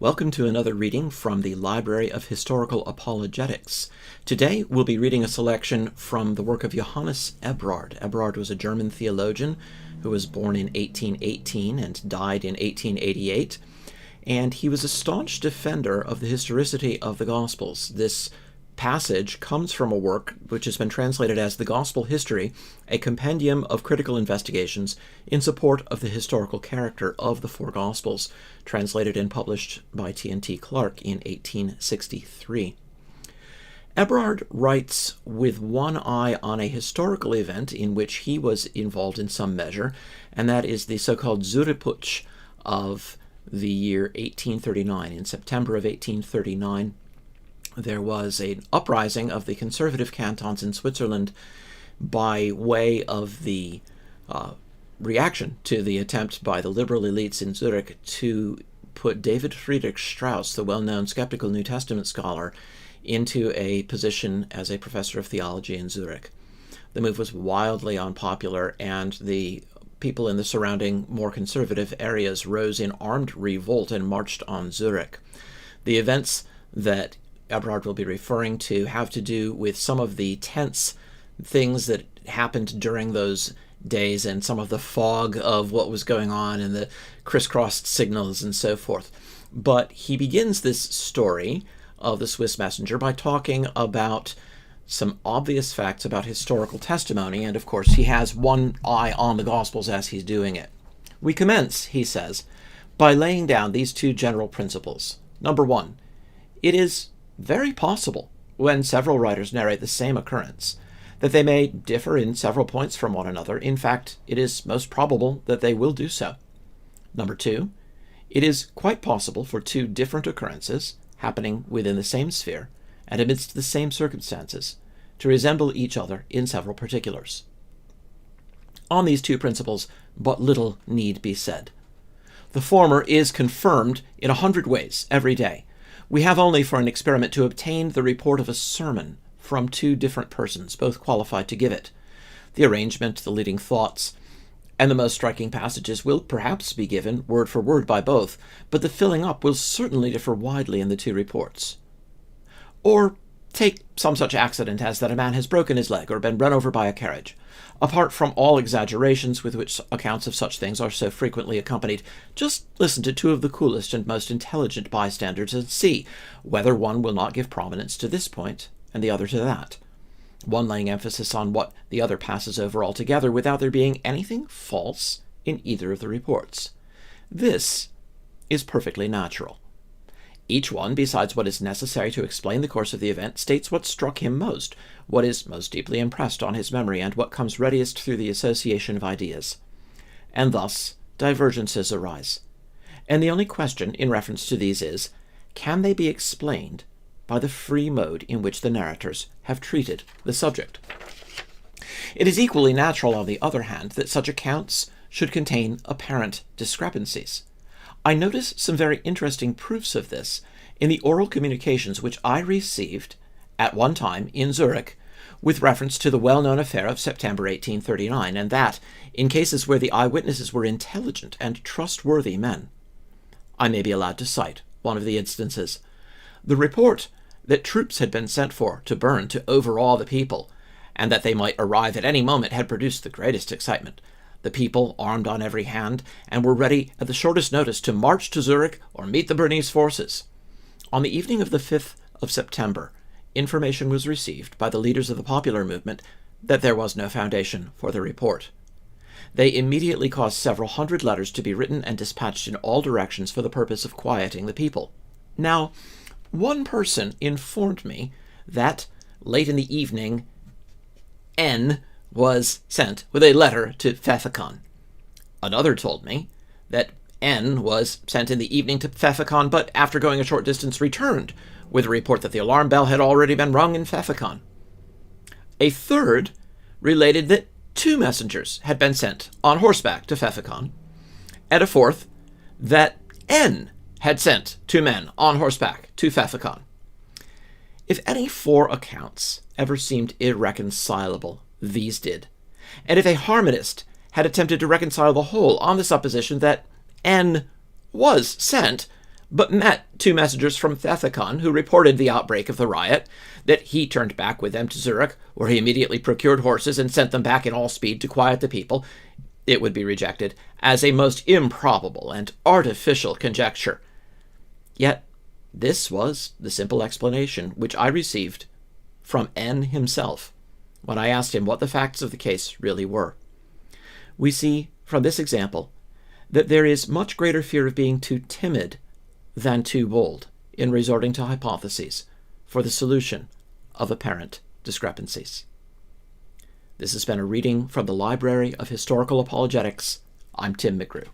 Welcome to another reading from the Library of Historical Apologetics. Today we'll be reading a selection from the work of Johannes Ebrard. Ebrard was a German theologian who was born in 1818 and died in 1888, and he was a staunch defender of the historicity of the Gospels. This passage comes from a work which has been translated as The Gospel History, a compendium of critical investigations in support of the historical character of the four Gospels, translated and published by T&T Clark in 1863. Ebrard writes with one eye on a historical event in which he was involved in some measure, and that is the so-called Zürich of the year 1839. In September of 1839, there was an uprising of the conservative cantons in Switzerland by way of the reaction to the attempt by the liberal elites in Zurich to put David Friedrich Strauss, the well-known skeptical New Testament scholar, into a position as a professor of theology in Zurich. The move was wildly unpopular, and the people in the surrounding more conservative areas rose in armed revolt and marched on Zurich. The events that Ebrard will be referring to have to do with some of the tense things that happened during those days and some of the fog of what was going on and the crisscrossed signals and so forth. But he begins this story of the Swiss messenger by talking about some obvious facts about historical testimony, and of course he has one eye on the Gospels as he's doing it. We commence, he says, by laying down these two general principles. Number one, it is very possible, when several writers narrate the same occurrence, that they may differ in several points from one another. In fact, it is most probable that they will do so. Number two, it is quite possible for two different occurrences, happening within the same sphere, and amidst the same circumstances, to resemble each other in several particulars. On these two principles, but little need be said. The former is confirmed in 100 ways every day. We have only for an experiment to obtain the report of a sermon from two different persons, both qualified to give it. The arrangement, the leading thoughts, and the most striking passages will perhaps be given word for word by both, but the filling up will certainly differ widely in the two reports. Or take some such accident as that a man has broken his leg or been run over by a carriage. Apart from all exaggerations with which accounts of such things are so frequently accompanied, just listen to two of the coolest and most intelligent bystanders and see whether one will not give prominence to this point and the other to that, one laying emphasis on what the other passes over altogether without there being anything false in either of the reports. This is perfectly natural. Each one, besides what is necessary to explain the course of the event, states what struck him most, what is most deeply impressed on his memory, and what comes readiest through the association of ideas. And thus divergences arise. And the only question in reference to these is, can they be explained by the free mode in which the narrators have treated the subject? It is equally natural, on the other hand, that such accounts should contain apparent discrepancies. I notice some very interesting proofs of this in the oral communications which I received at one time in Zurich with reference to the well-known affair of September 1839, and that in cases where the eyewitnesses were intelligent and trustworthy men. I may be allowed to cite one of the instances. The report that troops had been sent for to Bern to overawe the people, and that they might arrive at any moment, had produced the greatest excitement. The people, armed on every hand, and were ready at the shortest notice to march to Zurich or meet the Bernese forces. On the evening of the 5th of September, information was received by the leaders of the popular movement that there was no foundation for the report. They immediately caused several hundred letters to be written and dispatched in all directions for the purpose of quieting the people. Now, one person informed me that, late in the evening, N was sent with a letter to Pfäffikon. Another told me that N was sent in the evening to Pfäffikon, but after going a short distance returned with a report that the alarm bell had already been rung in Pfäffikon. A third related that two messengers had been sent on horseback to Pfäffikon, and a fourth that N had sent two men on horseback to Pfäffikon. If any four accounts ever seemed irreconcilable, these did. And if a harmonist had attempted to reconcile the whole on the supposition that N was sent but met two messengers from Thethicon who reported the outbreak of the riot, that he turned back with them to Zurich, where he immediately procured horses and sent them back in all speed to quiet the people, it would be rejected as a most improbable and artificial conjecture. Yet this was the simple explanation which I received from N himself when I asked him what the facts of the case really were. We see from this example that there is much greater fear of being too timid than too bold in resorting to hypotheses for the solution of apparent discrepancies. This has been a reading from the Library of Historical Apologetics. I'm Tim McGrew.